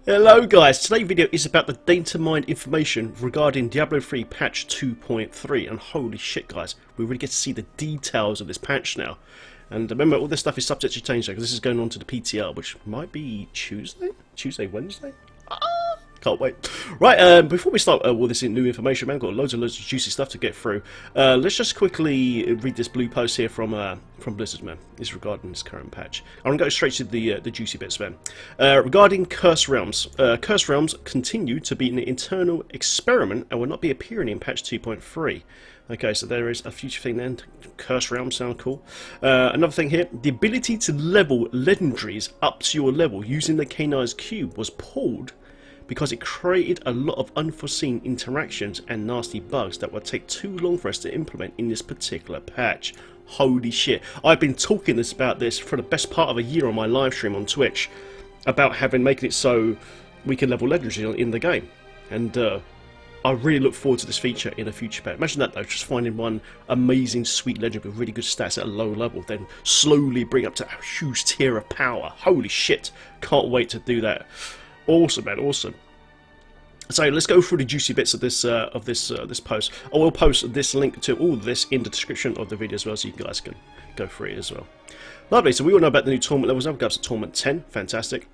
Hello guys, today's video is about the Datamined information regarding Diablo 3 patch 2.3, and holy shit guys, we really get to see the details of this patch now. And remember, all this stuff is subject to change because this is going on to the PTR, which might be Tuesday, Wednesday? Can't wait. Right, before we start all this new information, man, I've got loads of juicy stuff to get through. Let's just quickly read this blue post here from Blizzard, man. It's regarding this current patch. I'm going to go straight to the juicy bits, man. Regarding Cursed Realms. Cursed Realms continue to be an internal experiment and will not be appearing in patch 2.3. Okay, so there is a future thing then. Cursed Realms sound cool. Another thing here, the ability to level legendaries up to your level using the Kanai's cube was pulled because it created a lot of unforeseen interactions and nasty bugs that would take too long for us to implement in this particular patch. Holy shit. I've been talking about this for the best part of a year on my live stream on Twitch about making it so we can level legendaries in the game. And I really look forward to this feature in a future patch. Imagine that though, just finding one amazing sweet legend with really good stats at a low level, then slowly bring up to a huge tier of power. Holy shit. Can't wait to do that. Awesome, man, awesome. So let's go through the juicy bits of this post. I will post this link to all this in the description of the video as well, so you guys can go through it as well. Lovely. So we all know about the new tournament levels now. We've got up to tournament 10. Fantastic.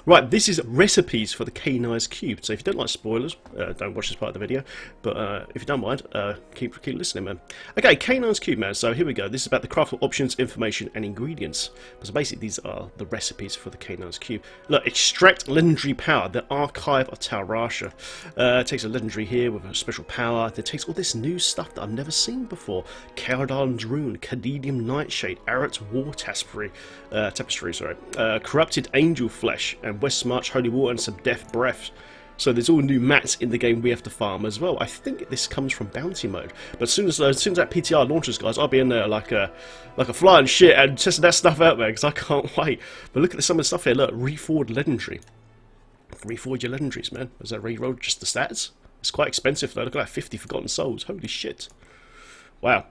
Right, this is recipes for the Kanai's cube. So if you don't like spoilers, don't watch this part of the video. But if you don't mind, keep listening, man. Okay, Kanai's cube, man. So here we go. This is about the craftable options, information, and ingredients. So basically, these are the recipes for the Kanai's cube. Look, extract legendary power. The Archive of Taurasha. Takes a legendary here with a special power. It takes all this new stuff that I've never seen before. Caradon's Rune, Cadedium Nightshade, Aret's War Tapestry, Corrupted Angel Flesh, and West March Holy Water, and some Death Breath. So there's all new mats in the game we have to farm as well. I think this comes from bounty mode. But as soon as that PTR launches, guys, I'll be in there like a fly and shit and testing that stuff out, man, because I can't wait. But look at some of the stuff here. Look, reforward legendary. Reforward your legendaries, man. Does that reroll just the stats? It's quite expensive though. Look at that, 50 Forgotten Souls. Holy shit. Wow.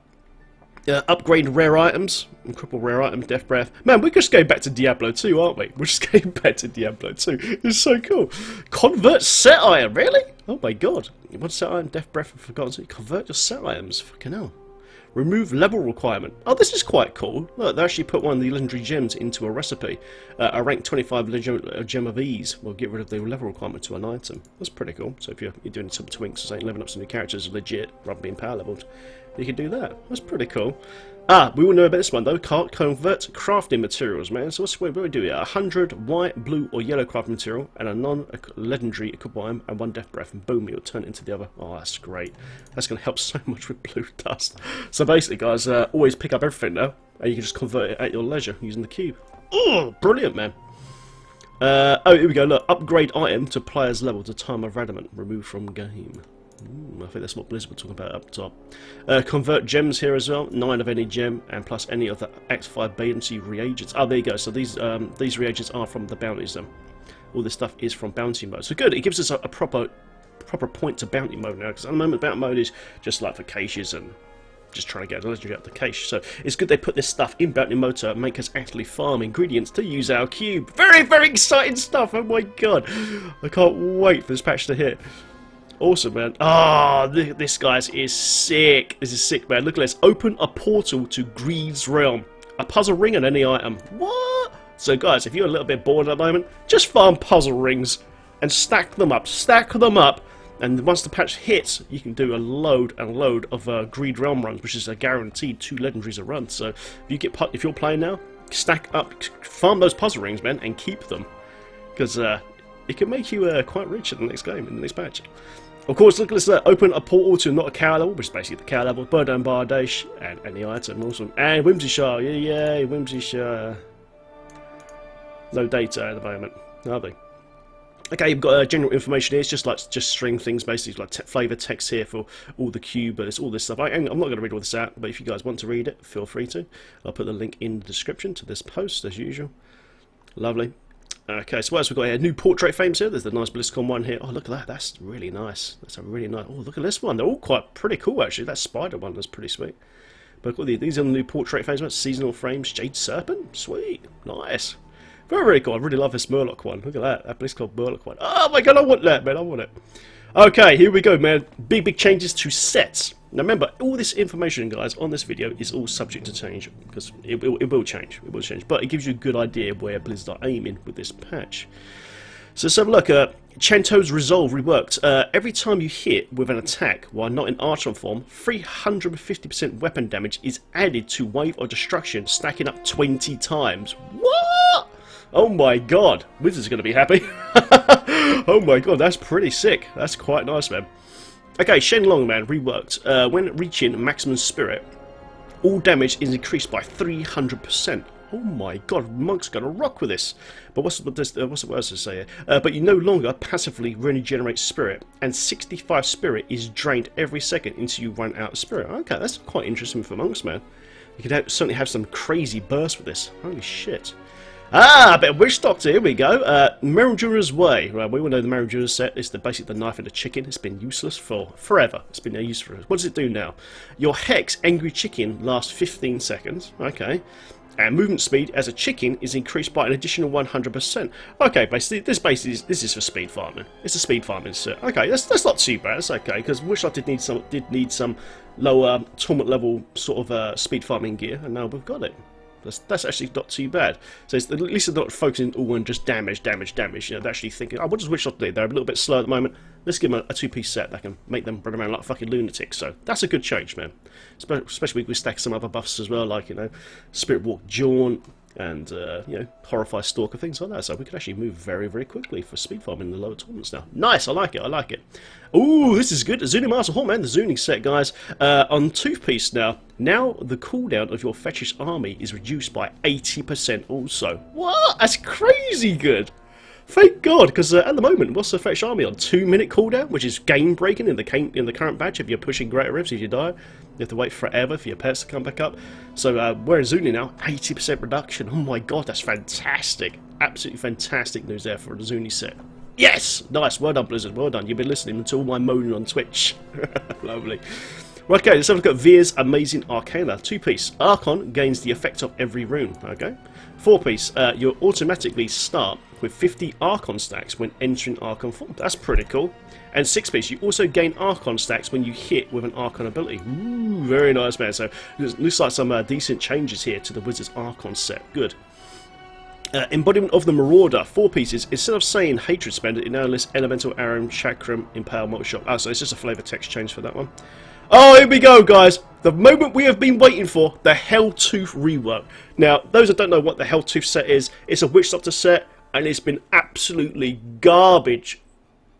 Upgrade rare items, cripple rare item, Death Breath. Man, we're just going back to Diablo 2, aren't we? We're just going back to Diablo 2. It's so cool. Convert set item, really? Oh my god. What set item, Death Breath, and Forgotten Souls? Convert your set items. Fucking hell. Remove level requirement. Oh, this is quite cool. Look, they actually put one of the legendary gems into a recipe. A rank 25 gem of ease will get rid of the level requirement to an item. That's pretty cool. So if you're doing some twinks or something, leveling up some new characters legit, rather than being power leveled, you can do that. That's pretty cool. We all know about this one though. Can't convert crafting materials, man. So what do we do here? 100 white, blue, or yellow crafting material, and a non-legendary equipped item, and one Death Breath, and boom, you'll turn it into the other. Oh, that's great. That's going to help so much with blue dust. So basically, guys, always pick up everything now, and you can just convert it at your leisure using the cube. Oh, brilliant, man. Oh, here we go. Look, upgrade item to player's level to time of adamant. Remove from game. I think that's what Blizzard were talking about up top. Convert gems here as well. 9 of any gem, and plus any of the Act 5 bounty reagents. Oh, there you go. So these reagents are from the bounties then. All this stuff is from bounty mode. So good. It gives us a proper point to bounty mode now. Because at the moment, bounty mode is just like for caches and just trying to get a legendary out the cache. So it's good they put this stuff in bounty mode to make us actually farm ingredients to use our cube. Very, very exciting stuff. Oh my god. I can't wait for this patch to hit. Awesome, man. Ah, this guys is sick. This is sick, man. Look at this. Open a portal to Greed's Realm. A puzzle ring and any item. What? So, guys, if you're a little bit bored at the moment, just farm puzzle rings and stack them up. Stack them up. And once the patch hits, you can do a load and load of Greed Realm runs, which is a guaranteed 2 legendaries a run. So, if you're playing now, stack up, farm those puzzle rings, man, and keep them. Because it can make you quite rich in the next game, in the next patch. Of course, look at this. Open a portal to not a cow level, which is basically the cow level. Burden Bardash, and any item. Awesome. And Whimsyshire. Yay, Whimsyshire. No data at the moment. Lovely. Okay, you've got general information here. It's just string things, basically, like flavor text here for all the cube, but it's all this stuff. I'm not going to read all this out, but if you guys want to read it, feel free to. I'll put the link in the description to this post, as usual. Lovely. Okay, so what else we've got here? New portrait frames here. There's the nice BlizzCon one here. Oh, look at that. That's really nice. That's a really nice... Oh, look at this one. They're all quite pretty cool, actually. That spider one is pretty sweet. But look at these are the new portrait frames. Seasonal frames. Jade Serpent. Sweet. Nice. Very, very cool. I really love this Murloc one. Look at that. That Blizzcloud Murloc one. Oh my god, I want that, man. I want it. Okay, here we go, man. Big changes to sets. Now remember, all this information, guys, on this video is all subject to change, because it will change. It will change. But it gives you a good idea of where Blizzard are aiming with this patch. So let's have a look. Chanto's Resolve reworked. Every time you hit with an attack while not in Archon form, 350% weapon damage is added to Wave of Destruction, stacking up 20 times. What? Oh my god. Wizard's going to be happy. Oh my god, that's pretty sick. That's quite nice, man. Okay, Shenlong, man, reworked. When reaching maximum spirit, all damage is increased by 300%. Oh my god, Monk's gonna rock with this. But what's the words to say here? But you no longer passively regenerate spirit, and 65 spirit is drained every second until you run out of spirit. Okay, that's quite interesting for monks, man. You could certainly have some crazy bursts with this. Holy shit. Ah, a bit of Witch Doctor, here we go. Merildura's Way. Right, we all know the Merildura set is basically the knife of the chicken. It's been useless for forever. It's been used for... What does it do now? Your Hex Angry Chicken lasts 15 seconds. Okay. And movement speed as a chicken is increased by an additional 100%. Okay, basically, this is for speed farming. It's a speed farming set. Okay, that's not too bad. It's okay, because Wishlock did need some lower tournament level sort of speed farming gear, and now we've got it. That's actually not too bad. So it's, at least they're not focusing all on just damage. You know, they're actually thinking, oh, what does Wishlock do? They're a little bit slow at the moment. Let's give them a two-piece set that can make them run around like fucking lunatics. So that's a good change, man. Especially if we stack some other buffs as well, like, you know, Spirit Walk Jaunt and, you know, Horrify Stalker, things like that. So we could actually move very, very quickly for speed farming in the lower tournaments now. Nice, I like it, I like it. Ooh, this is good. Zuni Master Hawk, man, the Zuni set, guys. On two-piece now, the cooldown of your Fetish army is reduced by 80% also. What? That's crazy good. Thank God, because at the moment, what's the Fetish army on? 2-minute cooldown, which is game breaking in the current batch. If you're pushing Greater Rifts, if you die, you have to wait forever for your pets to come back up. So whereas Zuni now, 80% reduction. Oh my God, that's fantastic. Absolutely fantastic news there for the Zuni set. Yes! Nice, well done, Blizzard, well done. You've been listening to all my moaning on Twitch. Lovely. Right, okay, let's have a look at Veer's Amazing Arcana. 2-piece. Archon gains the effect of every rune, okay? 4-piece. You'll automatically start with 50 Archon stacks when entering Archon form. That's pretty cool. And 6-piece. You also gain Archon stacks when you hit with an Archon ability. Ooh, very nice, man. So, it looks like some decent changes here to the Wizard's Archon set. Good. Embodiment of the Marauder, 4 pieces. Instead of saying Hatred Spender, it now lists Elemental, Aram, Chakram, Impale, Multi-Shot. Oh, so it's just a flavor text change for that one. Oh, here we go, guys. The moment we have been waiting for, the Helltooth rework. Now, those that don't know what the Helltooth set is, it's a Witch Doctor set, and it's been absolutely garbage.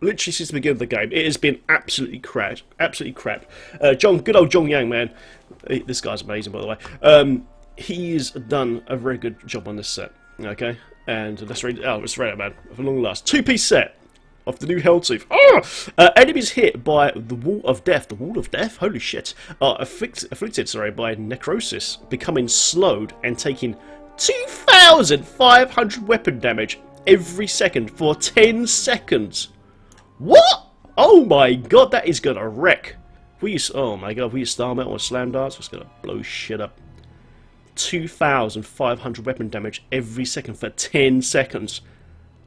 Literally since the beginning of the game. It has been absolutely crap. Absolutely crap. Good old John Yang, man. This guy's amazing, by the way. He's done a very good job on this set. Okay, and let's read it. Oh, it's right, man. For long last 2-piece set of the new Helltooth. Oh! Enemies hit by the Wall of Death. The Wall of Death? Holy shit! Are afflicted, by necrosis, becoming slowed and taking 2,500 weapon damage every second for 10 seconds. What? Oh my God, that is gonna wreck. Oh my God, we use Star Metal or Slam Darts, it's gonna blow shit up. 2,500 weapon damage every second for 10 seconds.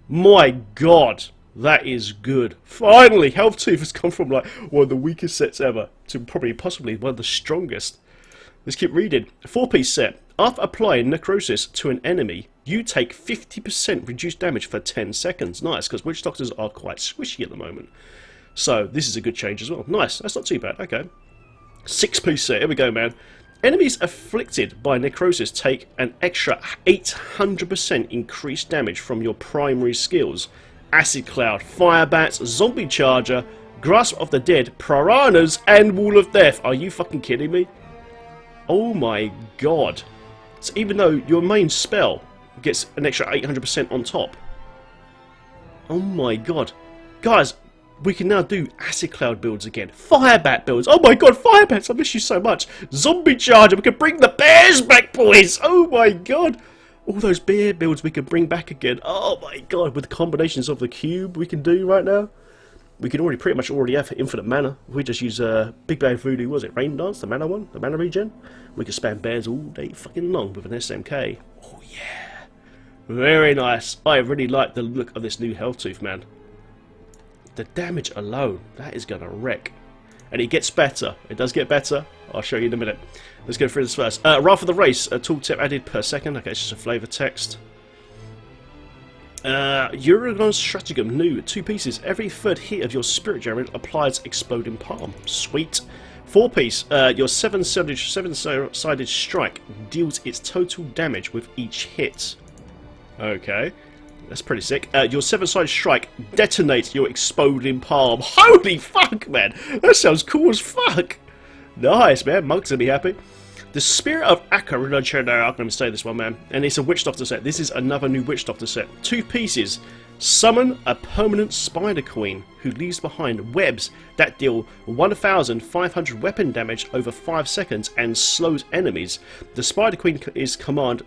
My God, that is good. Finally, Helltooth has come from like one of the weakest sets ever to possibly one of the strongest. Let's keep reading. 4-piece set. After applying necrosis to an enemy, you take 50% reduced damage for 10 seconds. Nice, because Witch Doctors are quite squishy at the moment. So this is a good change as well. Nice, that's not too bad. Okay. 6-piece set. Here we go, man. Enemies afflicted by necrosis take an extra 800% increased damage from your primary skills. Acid Cloud, Fire Bats, Zombie Charger, Grasp of the Dead, Piranhas, and Wall of Death. Are you fucking kidding me? Oh my God. So even though your main spell gets an extra 800% on top. Oh my God. Guys, we can now do Acid Cloud builds again. Firebat builds. Oh my God, Firebats, I miss you so much. Zombie Charger, we can bring the bears back, boys. Oh my God. All those bear builds we can bring back again. Oh my God, with the combinations of the cube we can do right now. We can pretty much have infinite mana. If we just use Big Bad Voodoo, was it Rain Dance, the mana one? The mana regen? We can spam bears all day fucking long with an SMK. Oh yeah. Very nice. I really like the look of this new health tooth, man. The damage alone, that is going to wreck. And it gets better. It does get better. I'll show you in a minute. Let's go through this first. Run for the race. A tooltip added per second. Okay, it's just a flavor text. Uragon's stratagem, new, 2 pieces. Every third hit of your spirit gem applies exploding palm. Sweet. 4-piece. Your seven-sided strike deals its total damage with each hit. Okay, that's pretty sick. Your 7-sided strike detonates your exploding palm. Holy fuck, man! That sounds cool as fuck. Nice, man. Monk's gonna be happy. The Spirit of Akka, I'm going to say this one, man. And it's a Witch Doctor set. This is another new Witch Doctor set. 2 pieces. Summon a permanent Spider Queen who leaves behind webs that deal 1,500 weapon damage over 5 seconds and slows enemies. The Spider Queen is commanded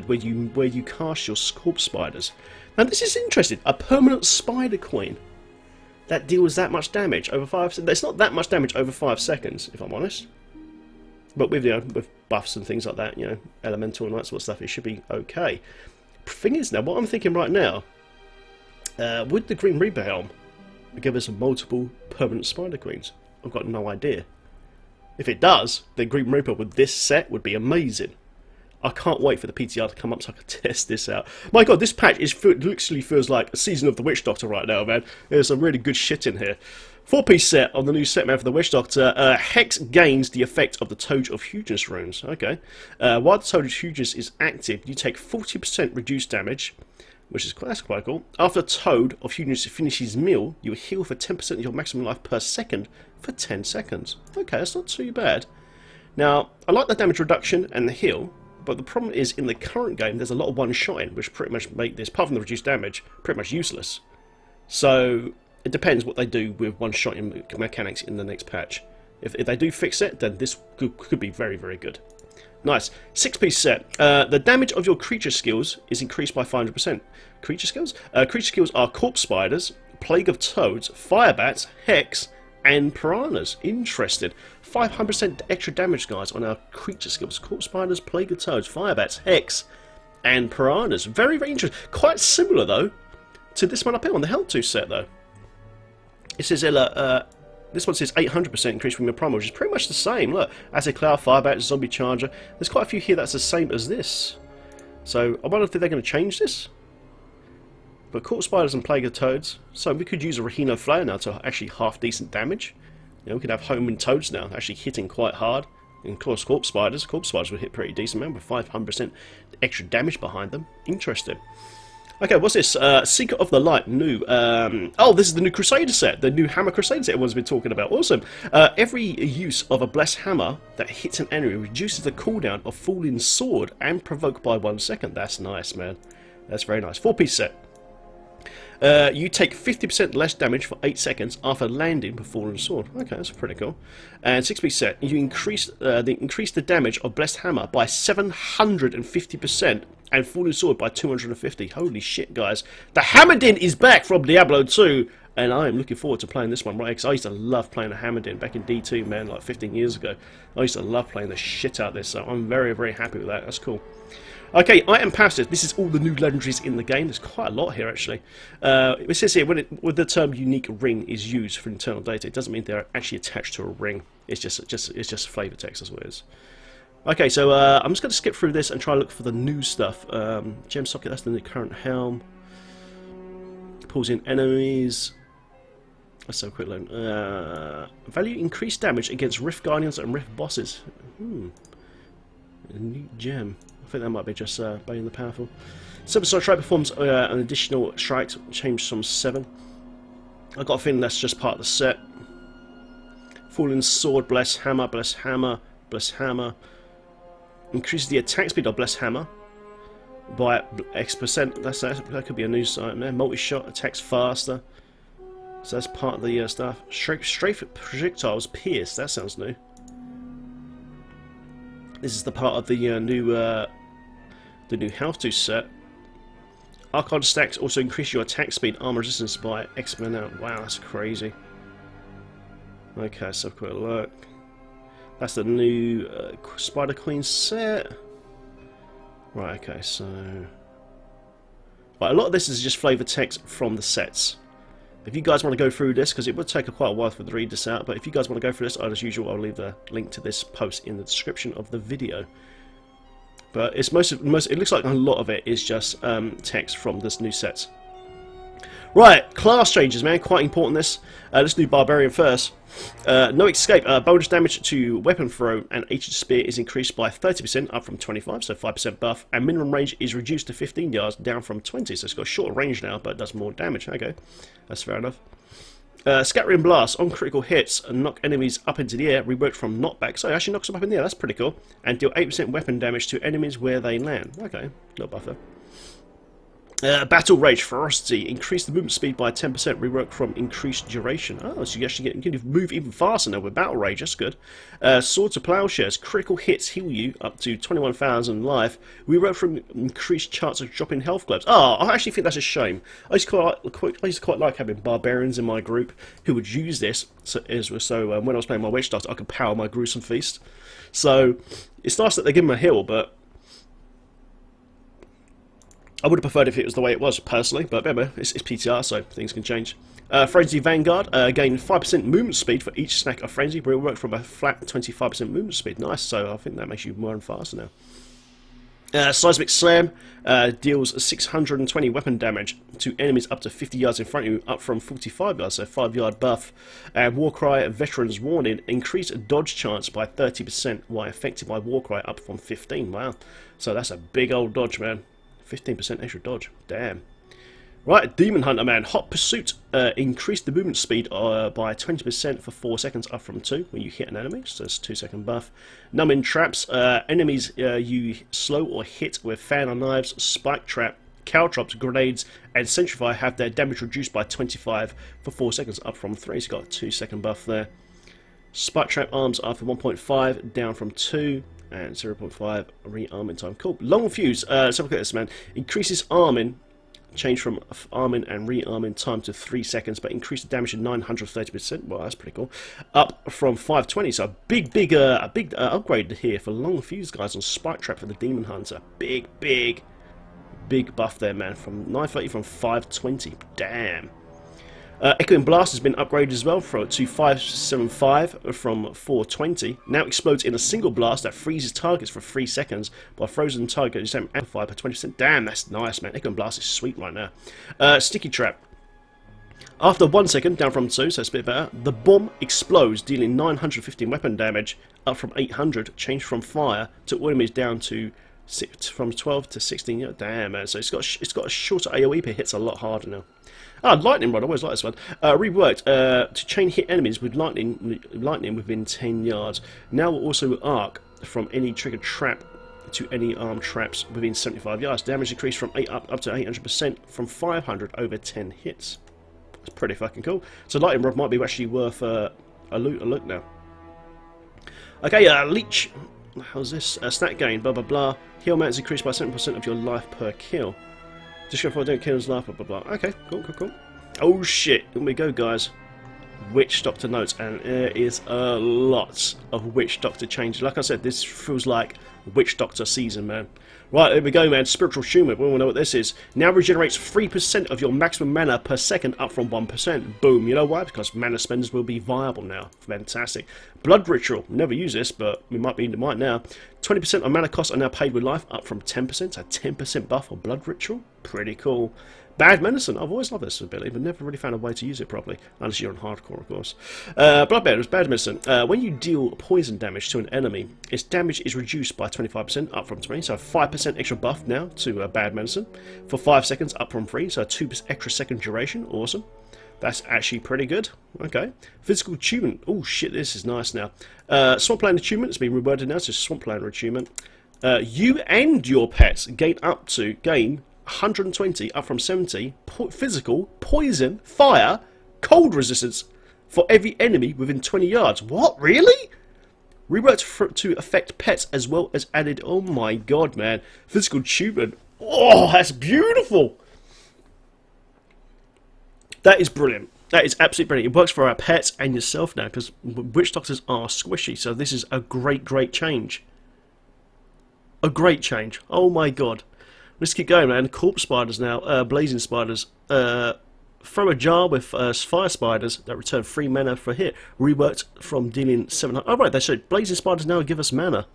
where you cast your corpse spiders. Now this is interesting. A permanent Spider Queen that deals that much damage over 5 seconds. It's not that much damage over 5 seconds, if I'm honest. But with, with buffs and things like that, elemental and that sort of stuff, it should be okay. Thing is, now, what I'm thinking right now, would the Green Reaper helm give us multiple permanent Spider Queens? I've got no idea. If it does, then Green Reaper with this set would be amazing. I can't wait for the PTR to come up so I can test this out. My god, this patch literally feels like a season of the Witch Doctor right now, man. There's some really good shit in here. 4-piece set on the new set, man, for the Witch Doctor. Hex gains the effect of the Toad of Hugeness runes. Okay. While the Toad of Hugeness is active, you take 40% reduced damage, which is that's quite cool. After Toad of Hugeness finishes meal, you heal for 10% of your maximum life per second for 10 seconds. Okay, that's not too bad. Now, I like the damage reduction and the heal, but the problem is in the current game, there's a lot of one-shotting, which pretty much make this, apart from the reduced damage, pretty much useless. So it depends what they do with one-shotting mechanics in the next patch. If they do fix it, then this could be very, very good. Nice. 6-piece set. The damage of your creature skills is increased by 500%. Creature skills? Creature skills are Corpse Spiders, Plague of Toads, Fire Bats, Hex, and Piranhas. Interesting. 500% extra damage, guys, on our creature skills. Corpse Spiders, Plague of Toads, Fire Bats, Hex, and Piranhas. Very, very interesting. Quite similar, though, to this one up here on the Helltooth set, though. It says, this one says 800% increase from your primal, which is pretty much the same. Look, Acid Cloud, Firebat, Zombie Charger. There's quite a few here that's the same as this. So, I wonder if they're going to change this. But Corpse Spiders and Plague of Toads. So, we could use a Rahino Flare now to actually half decent damage. We could have Homing Toads now, actually hitting quite hard. And of course, Corpse Spiders would hit pretty decent, man, with 500% extra damage behind them. Interesting. Okay, what's this? Seeker of the Light, new. Oh, this is the new Crusader set. The new Hammer Crusader set everyone's been talking about. Awesome. Every use of a Blessed Hammer that hits an enemy reduces the cooldown of Falling Sword and provoke by 1 second. That's nice, man. That's very nice. 4-piece set. You take 50% less damage for 8 seconds after landing with Fallen Sword. Okay, that's pretty cool. And 6-piece set. You increase the damage of Blessed Hammer by 750%. And Falling Sword by 250. Holy shit, guys. The Hammerdin is back from Diablo 2. And I am looking forward to playing this one, right? Because I used to love playing a Hammerdin back in D2, man, like 15 years ago. I used to love playing the shit out of this. So I'm very, very happy with that. That's cool. Okay, item passes. This is all the new legendaries in the game. There's quite a lot here, actually. It says here, when the term unique ring is used for internal data, it doesn't mean they're actually attached to a ring. It's just flavor text, that's what it is. Okay, so I'm just going to skip through this and try to look for the new stuff. Gem socket, that's the new current helm. Pulls in enemies. Let's have a quick look. Value increased damage against Rift Guardians and Rift bosses. A new gem. I think that might be just Bane the Powerful. 7-star strike performs an additional strike, changed from 7. I got a feeling that's just part of the set. Falling Sword, Bless Hammer, Bless Hammer, Bless Hammer. Increases the attack speed of Blessed Hammer by X%. That could be a new item there. Multi-shot, attacks faster. So that's part of the stuff. Strafe projectiles pierce. That sounds new. This is the part of the new Helltooth set. Archon stacks also increase your attack speed, armor resistance by X amount. Wow, that's crazy. Okay, so have a quick look. That's the new Spider Queen set. Right, okay, so But a lot of this is just flavor text from the sets. If you guys want to go through this, because it would take quite a while for to read this out, but if you guys want to go through this, as usual, I'll leave the link to this post in the description of the video. But it's it looks like a lot of it is just text from this new set. Right, class changes, man. Quite important this. Let's do Barbarian first. No escape. Bonus damage to weapon throw and ancient spear is increased by 30%, up from 25, so 5% buff. And minimum range is reduced to 15 yards, down from 20. So it's got a shorter range now, but it does more damage. Okay, that's fair enough. Scattering Blast on critical hits and knock enemies up into the air, reworked from knockback. So it actually knocks them up in the air. That's pretty cool. And deal 8% weapon damage to enemies where they land. Okay, not buffer. Battle Rage Ferocity, increase the movement speed by 10%, reworked from increased duration. Oh, so you actually you can move even faster now with Battle Rage, that's good. Sword to Plowshares, critical hits heal you up to 21,000 life, reworked from increased chance of dropping health globes. Oh, I actually think that's a shame. I used to quite like having barbarians in my group who would use this, so when I was playing my Witch Doctor I could power my Gruesome Feast. So it's nice that they give them a heal, but I would have preferred if it was the way it was, personally, but remember, it's PTR, so things can change. Frenzy Vanguard, gain 5% movement speed for each snack of Frenzy, but it worked from a flat 25% movement speed. Nice, so I think that makes you more and faster now. Seismic Slam deals 620 weapon damage to enemies up to 50 yards in front of you, up from 45 yards, so 5-yard buff. And Warcry Veteran's Warning, increase dodge chance by 30% while affected by Warcry, up from 15. Wow, so that's a big old dodge, man. 15% extra dodge. Damn. Right, Demon Hunter, man. Hot Pursuit. Increase the movement speed by 20% for 4 seconds, up from 2 when you hit an enemy. So it's a 2-second buff. Numbing Traps. Enemies you slow or hit with fan or knives, spike trap, caltrops, grenades, and centrify have their damage reduced by 25 for 4 seconds, up from 3. So you've got a 2-second buff there. Spike trap arms after 1.5, down from 2. And 0.5 rearming time. Cool. Long Fuse. Let's have a look at this, man. Increases arming. Change from arming and rearming time to 3 seconds, but increase the damage to 930%. Well, that's pretty cool. Up from 520. So a big upgrade here for Long Fuse, guys, on Spike Trap for the Demon Hunter. Big buff there, man. From 930 from 520. Damn. Echoing Blast has been upgraded as well to 575 from 420. Now explodes in a single blast that freezes targets for 3 seconds, while frozen targets is amplified by 20%. Damn, that's nice, man. Echoing Blast is sweet right now. Sticky Trap. After 1 second, down from 2, so it's a bit better, the bomb explodes, dealing 915 weapon damage, up from 800, changed from fire to enemies down to from 12 to 16. Damn, man. So it's got a shorter AoE, but it hits a lot harder now. Lightning Rod, I always like this one. Reworked to chain hit enemies with lightning within 10 yards. Now will also arc from any triggered trap to any armed traps within 75 yards. Damage decreased from up to 800% from 500 over 10 hits. That's pretty fucking cool. So Lightning Rod might be actually worth a look now. Okay, Leech. How's this? Stat gain, blah blah blah. Heal amounts increased by 7% of your life per kill. Just go for a don't kill his life, blah blah blah. Okay, cool. Oh shit, here we go, guys. Witch Doctor notes, and there is a lot of Witch Doctor changes. Like I said, this feels like Witch Doctor season, man. Right, here we go, man. Spiritual Tumor, we all know what this is. Now regenerates 3% of your maximum mana per second, up from 1%. Boom, you know why? Because mana spenders will be viable now. Fantastic. Blood Ritual, never use this, but we might now. 20% of mana costs are now paid with life, up from 10%. A 10% buff on Blood Ritual. Pretty cool. Bad Medicine, I've always loved this ability, but never really found a way to use it properly, unless you're on hardcore, of course. Bloodbearers, Bad Medicine. When you deal poison damage to an enemy, its damage is reduced by 25%, up from 20, so 5% extra buff now to Bad Medicine. For 5 seconds, up from 3, so 2 extra second duration, awesome. That's actually pretty good. Okay. Physical Attunement, oh shit, this is nice now. Swampland Attunement, it's been reworded now to Swampland Attunement. You and your pets gain 120, up from 70, physical, poison, fire, cold resistance for every enemy within 20 yards. What? Really? Reworked to affect pets as well as added, oh my god, man. Physical Attunement. Oh, that's beautiful. That is brilliant. That is absolutely brilliant. It works for our pets and yourself now, because Witch Doctors are squishy, so this is a great change. A great change. Oh my god. Let's keep going, man. Corpse spiders now. Blazing spiders. Throw a jar with fire spiders that return 3 mana for a hit. Reworked from dealing 700. Oh, right, they said blazing spiders now give us mana.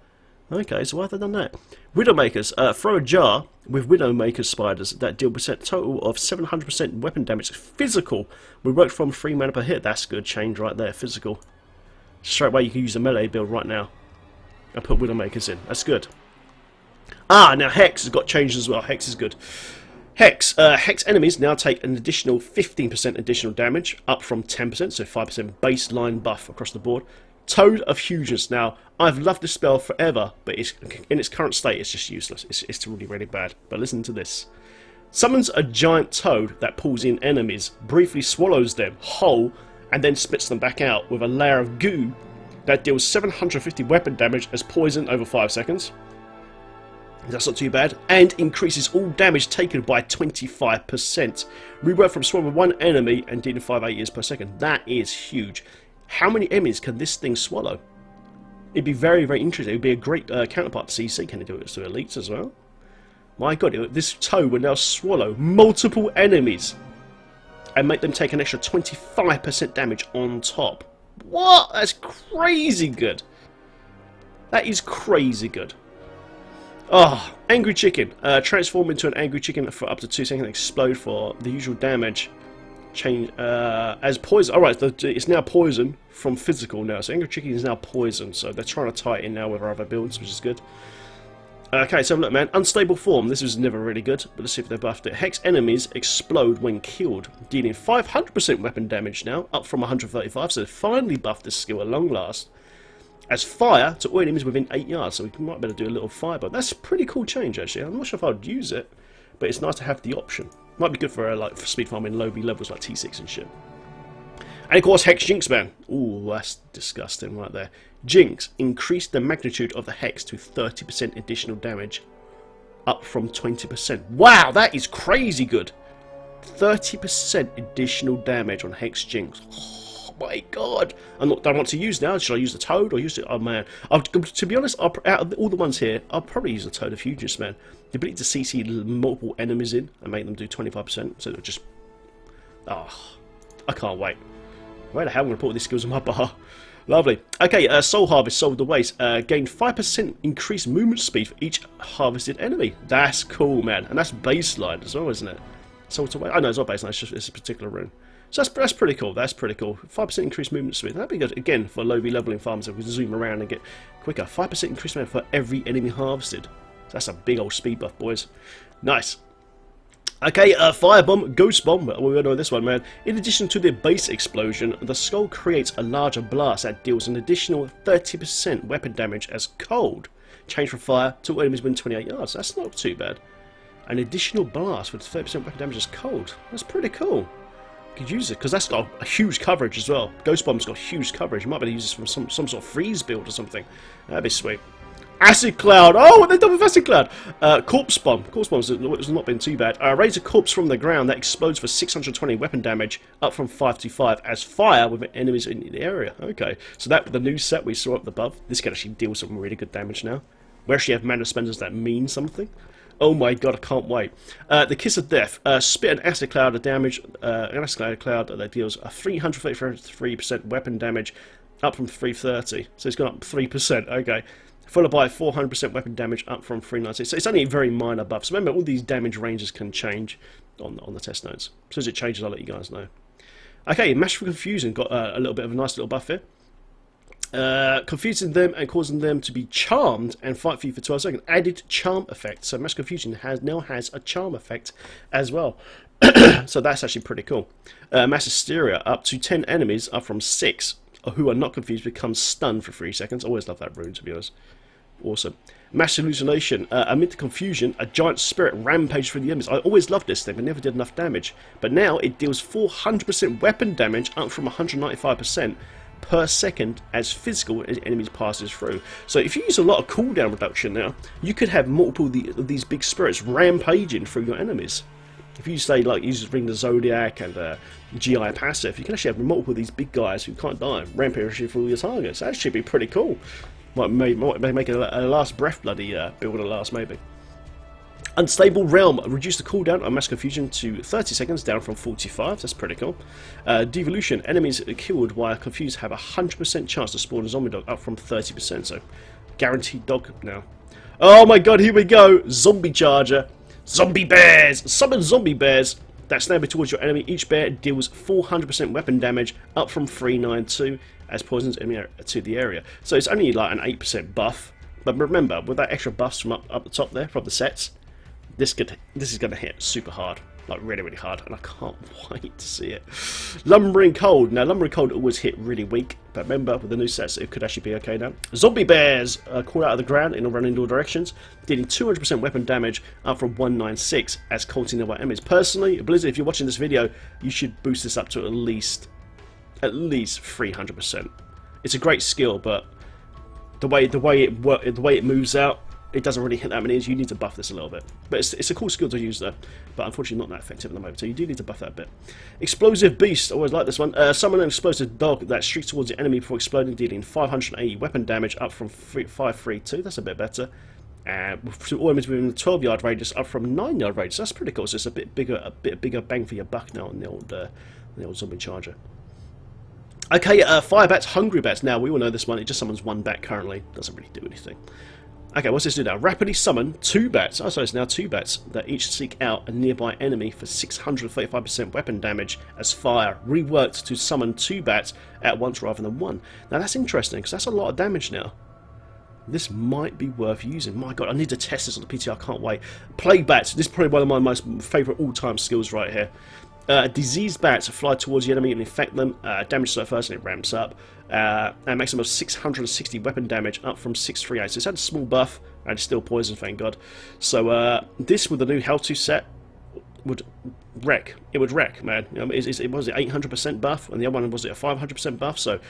Okay, so why have they done that? Widowmakers. Throw a jar with Widowmaker spiders that deal a total of 700% weapon damage. Physical. Reworked from 3 mana per hit. That's good change right there. Physical. Straight away, you can use a melee build right now. And put Widowmakers in. That's good. Ah, now Hex has got changed as well. Hex is good. Hex. Hex enemies now take an additional 15% additional damage, up from 10%, so 5% baseline buff across the board. Toad of Hugeness. Now, I've loved this spell forever, but in its current state, it's just useless. It's really, really bad. But listen to this. Summons a giant toad that pulls in enemies, briefly swallows them whole, and then spits them back out with a layer of goo that deals 750 weapon damage as poison over 5 seconds. That's not too bad. And increases all damage taken by 25%. Rework from swallowing 1 enemy and dealing 5 AEs per second. That is huge. How many enemies can this thing swallow? It'd be very, very interesting. It'd be a great counterpart to CC. Can it do it to elites as well? My god, this toad will now swallow multiple enemies and make them take an extra 25% damage on top. What? That's crazy good. That is crazy good. Oh, Angry Chicken. Transform into an Angry Chicken for up to 2 seconds and explode for the usual damage. Change as poison. Alright, it's now poison from physical now. So Angry Chicken is now poison. So they're trying to tie it in now with our other builds, which is good. Okay, so look, man. Unstable form. This was never really good, but let's see if they buffed it. Hex enemies explode when killed, dealing 500% weapon damage now, up from 135. So they finally buffed this skill at long last. As fire to all enemies within 8 yards, so we might better do a little fire, but that's a pretty cool change actually. I'm not sure if I'd use it, but it's nice to have the option. Might be good for like for speed farming low B levels like T6 and shit. And of course Hex Jinx, man. Ooh, that's disgusting right there. Jinx increased the magnitude of the Hex to 30% additional damage, up from 20%. Wow, that is crazy good. 30% additional damage on Hex Jinx. My god, I don't know what to use now. Should I use the Toad or use it? Oh man, to be honest, out of all the ones here, I'll probably use the Toad of Hugeness, man. The ability to CC multiple enemies in and make them do 25%, so it'll just... Oh, I can't wait. Where the hell am I going to put all these skills on my bar? Lovely. Okay, Soul Harvest, Soul the Waste. Gain 5% increased movement speed for each harvested enemy. That's cool, man. And that's baseline as well, isn't it? Soul to Waste. Oh no, it's not baseline, it's a particular rune. So that's pretty cool. That's pretty cool. 5% increased movement speed. That'd be good again for low V leveling farms. So we can zoom around and get quicker. 5% increased movement for every enemy harvested. So that's a big old speed buff, boys. Nice. Okay, Fire Bomb, Ghost Bomb. We all know this one, man. In addition to the base explosion, the skull creates a larger blast that deals an additional 30% weapon damage as cold. Change from fire to enemies within 28 yards. That's not too bad. An additional blast with 30% weapon damage as cold. That's pretty cool. Could use it because that's got a huge coverage as well. Ghost Bomb's got huge coverage. You might be able to use this from some sort of freeze build or something. That'd be sweet. Acid Cloud. Oh, what they done with Acid Cloud? Corpse Bomb. Corpse Bomb's not been too bad. Raise a corpse from the ground that explodes for 620 weapon damage, up from 525 as fire with enemies in the area. Okay, so that with the new set we saw up above, this can actually deal some really good damage now. We actually have mana spenders that mean something. Oh my god, I can't wait. The Kiss of Death. Spit an Acid Cloud of damage. An Acid Cloud that deals a 333% weapon damage, up from 330. So it's gone up 3%. Okay. Followed by 400% weapon damage, up from 390. So it's only very minor buffs. Remember, all these damage ranges can change on the test notes. As soon as it changes, I'll let you guys know. Okay, Master Confusion got a little bit of a nice little buff here. Confusing them and causing them to be charmed and fight for you for 12 seconds. Added charm effect. So Mass Confusion now has a charm effect as well. So that's actually pretty cool. Mass Hysteria, up to 10 enemies, up from 6, who are not confused, become stunned for 3 seconds. Always love that rune, to be honest. Awesome. Mass Hallucination. Amid the confusion, a giant spirit rampaged through the enemies. I always loved this thing, but never did enough damage. But now it deals 400% weapon damage, up from 195%. Per second as physical as enemies passes through. So if you use a lot of cooldown reduction now, you could have multiple of these big spirits rampaging through your enemies. If you say like use Ring the Zodiac and GI passive, you can actually have multiple of these big guys who can't die rampaging through your targets. That should be pretty cool. Might make a last breath bloody build at last maybe. Unstable Realm. Reduce the cooldown on Mass Confusion to 30 seconds, down from 45. That's pretty cool. Devolution. Enemies killed while confused have a 100% chance to spawn a zombie dog, up from 30%. So, guaranteed dog now. Oh my god, here we go. Zombie Charger. Zombie Bears. Summon Zombie Bears that stand towards your enemy. Each bear deals 400% weapon damage, up from 392 as poisons enemy to the area. So it's only like an 8% buff. But remember, with that extra buffs from up the top there, from the sets, this is going to hit super hard, like really, really hard, and I can't wait to see it. Lumbering Cold. Now, Lumbering Cold always hit really weak, but remember, with the new sets, it could actually be okay now. Zombie Bears crawl out of the ground and run in all directions, dealing 200% weapon damage, up from 196 as cold nearby enemies. Personally, Blizzard, if you're watching this video, you should boost this up to at least 300%. It's a great skill, but the way it moves out, it doesn't really hit that many. You need to buff this a little bit, but it's a cool skill to use though. But unfortunately, not that effective at the moment. So you do need to buff that a bit. Explosive Beast. I always like this one. Summon an explosive dog that streaks towards the enemy before exploding, dealing 580 weapon damage, up from 532. That's a bit better. To all enemies within the 12-yard radius, up from 9-yard radius. That's pretty cool. So it's a bit bigger bang for your buck now on the old zombie charger. Okay, Fire Bats, Hungry Bats. Now we all know this one. It just summons one bat currently. Doesn't really do anything. Okay, what's this do now? Rapidly summon 2 bats. Oh, so it's now 2 bats that each seek out a nearby enemy for 635% weapon damage as fire. Reworked to summon 2 bats at once rather than 1. Now that's interesting because that's a lot of damage now. This might be worth using. My god, I need to test this on the PTR. I can't wait. Plague Bats. This is probably one of my most favourite all-time skills right here. Diseased bats fly towards the enemy and infect them. Damage so first and it ramps up. And maximum of 660 weapon damage, up from 638. So it's had a small buff, and it's still poison, thank god. So this with the new Hell 2 set would wreck. It would wreck, man. You know, it was it 800% buff, and the other one was it a 500% buff. So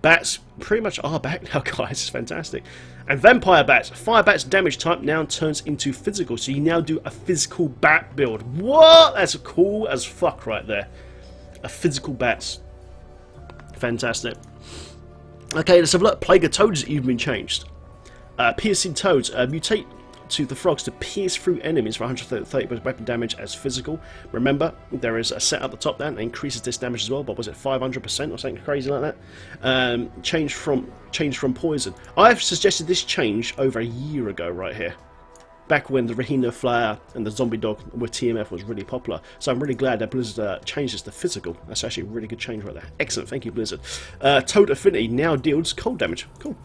bats pretty much are back now, guys. It's fantastic. And Vampire Bats. Fire Bats damage type now turns into physical, so you now do a physical bat build. What? That's cool as fuck right there. A physical bats. Fantastic. Okay, let's have a look. Plague of Toads have even been changed. Piercing Toads mutate to the frogs to pierce through enemies for 130 weapon damage as physical. Remember, there is a set at the top there that increases this damage as well, but was it 500% or something crazy like that? Change from poison. I've suggested this change over a year ago right here, back when the Rhino Flyer and the Zombie Dog with TMF was really popular. So I'm really glad that Blizzard changed this to physical. That's actually a really good change right there. Excellent, thank you Blizzard. Toad Affinity now deals cold damage. Cool.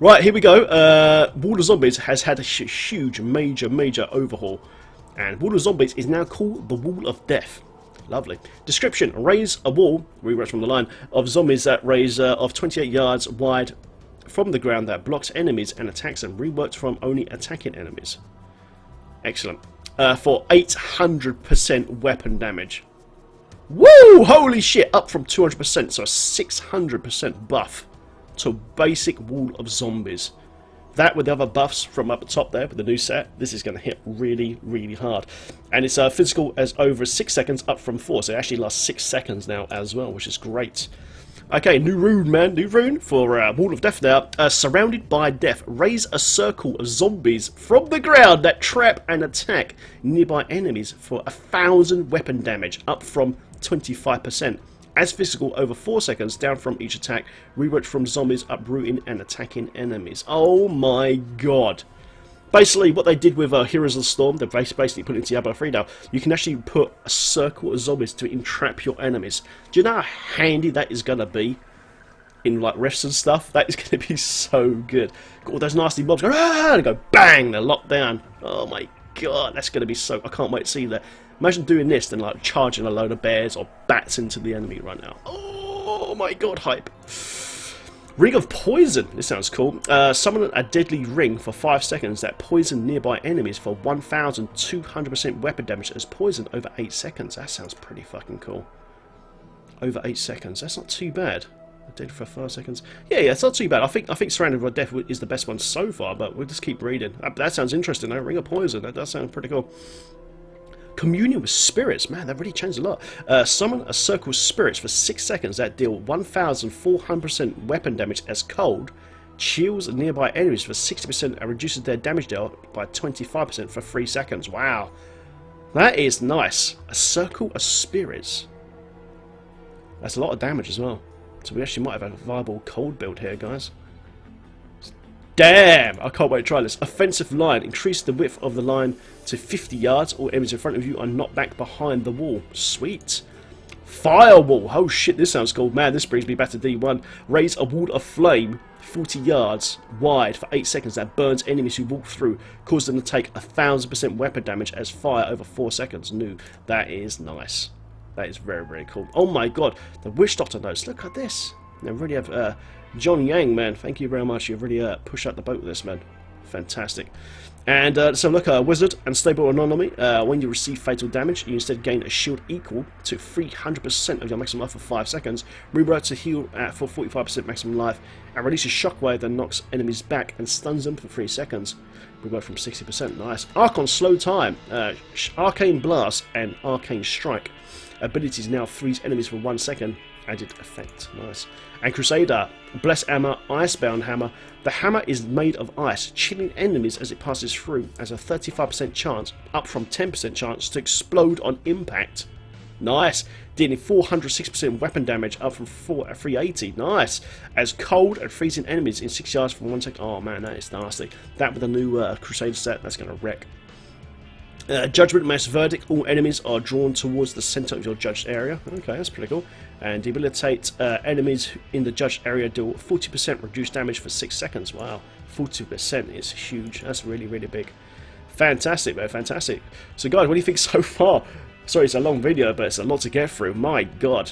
Right, here we go. Wall of Zombies has had a huge, major overhaul. And Wall of Zombies is now called the Wall of Death. Lovely. Description. Raise a wall, rewrote from the line, of zombies that raise of 28 yards wide from the ground that blocks enemies and attacks them. Reworked from only attacking enemies. Excellent. For 800% weapon damage. Woo! Holy shit! Up from 200%, so a 600% buff to basic Wall of Zombies. That with the other buffs from up the top there with the new set, this is going to hit really, really hard. And it's physical as over 6 seconds, up from 4, so it actually lasts 6 seconds now as well, which is great. Okay, new rune, man. New rune for Wall of Death now. Surrounded by death. Raise a circle of zombies from the ground that trap and attack nearby enemies for 1,000 weapon damage, up from 25%. As physical over 4 seconds, down from each attack. Reworked from zombies uprooting and attacking enemies. Oh my god. Basically, what they did with Heroes of the Storm, they basically put it into Diablo 3 now. You can actually put a circle of zombies to entrap your enemies. Do you know how handy that is going to be in like rifts and stuff? That is going to be so good. Got all those nasty mobs go, ah, and go bang, they're locked down. Oh my god, that's going to be so... I can't wait to see that. Imagine doing this, then like charging a load of bears or bats into the enemy right now. Oh my god, hype. Ring of Poison. This sounds cool. Summon a deadly ring for 5 seconds that poison nearby enemies for 1,200% weapon damage as poison over 8 seconds. That sounds pretty fucking cool. Over 8 seconds. That's not too bad. Dead for 5 seconds. Yeah, it's not too bad. I think Surrounded by Death is the best one so far, but we'll just keep reading. That sounds interesting though. Ring of Poison. That does sound pretty cool. Communion with spirits, man, that really changed a lot. Summon a circle of spirits for 6 seconds that deal 1,400% weapon damage as cold. chills nearby enemies for 60% and reduces their damage dealt by 25% for 3 seconds. Wow. That is nice. A circle of spirits. That's a lot of damage as well. So we actually might have a viable cold build here, guys. Damn! I can't wait to try this. Offensive line. Increase the width of the line to 50 yards. All enemies in front of you are knocked back behind the wall. Sweet. Firewall. Oh shit, this sounds cool. Man, this brings me back to D1. Raise a wall of flame 40 yards wide for 8 seconds that burns enemies who walk through, cause them to take 1000% weapon damage as fire over 4 seconds. New. That is nice. That is very, very cool. Oh my god, the Witch Doctor notes. Look at this. They really have John Yang, man. Thank you very much. You've really pushed out the boat with this, man. Fantastic. And so look, Wizard and Stable Anomaly. When you receive fatal damage, you instead gain a shield equal to 300% of your maximum life for 5 seconds. Revert to heal for 45% maximum life, and release a shockwave that knocks enemies back and stuns them for 3 seconds. Revert from 60%. Nice. Archon Slow Time. Arcane Blast and Arcane Strike. Abilities now freeze enemies for 1 second. Added effect. Nice. And Crusader. Bless Hammer, Icebound Hammer. The hammer is made of ice, chilling enemies as it passes through, as a 35% chance, up from 10% chance, to explode on impact. Nice. Dealing 406% weapon damage, up from 380. Nice. As cold and freezing enemies in 6 yards for 1 second. Oh man, that is nasty. That with the new Crusader set, that's going to wreck. Judgment Mass Verdict. All enemies are drawn towards the center of your judged area. Okay, that's pretty cool. And debilitate enemies in the judged area, deal 40% reduced damage for 6 seconds. Wow, 40% is huge. That's really, really big. Fantastic, man, fantastic. So guys, what do you think so far? Sorry, it's a long video, but it's a lot to get through. My god.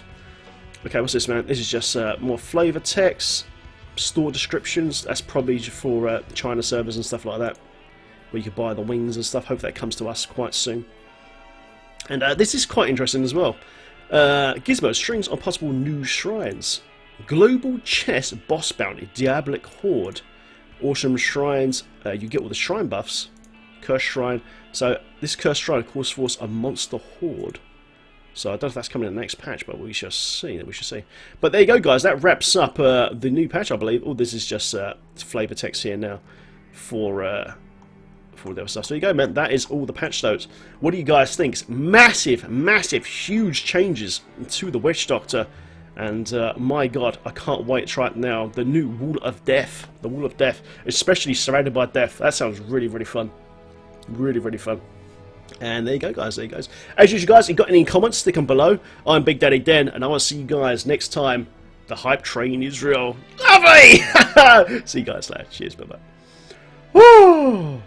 Okay, what's this, man? This is just more flavor text, store descriptions. That's probably for China servers and stuff like that, where you can buy the wings and stuff. Hope that comes to us quite soon. And this is quite interesting as well. Gizmo, strings on possible new shrines. Global Chess Boss Bounty, Diabolic Horde. Awesome shrines, you get all the shrine buffs. Cursed Shrine. So this Cursed Shrine calls forth a monster horde. So I don't know if that's coming in the next patch, but we shall see. We shall see. But there you go, guys. That wraps up the new patch, I believe. Oh, this is just flavor text here now for the other stuff. So there you go, man. That is all the patch notes. What do you guys think? Massive, massive, huge changes to the Witch Doctor. And my god, I can't wait to try it now. The new Wall of Death. The Wall of Death. Especially surrounded by death. That sounds really, really fun. Really, really fun. And there you go, guys. There you go. As usual, guys, if you've got any comments, stick them below. I'm Big Daddy Den, and I will see you guys next time. The hype train is real. Lovely! See you guys later. Cheers. Bye-bye. Woo!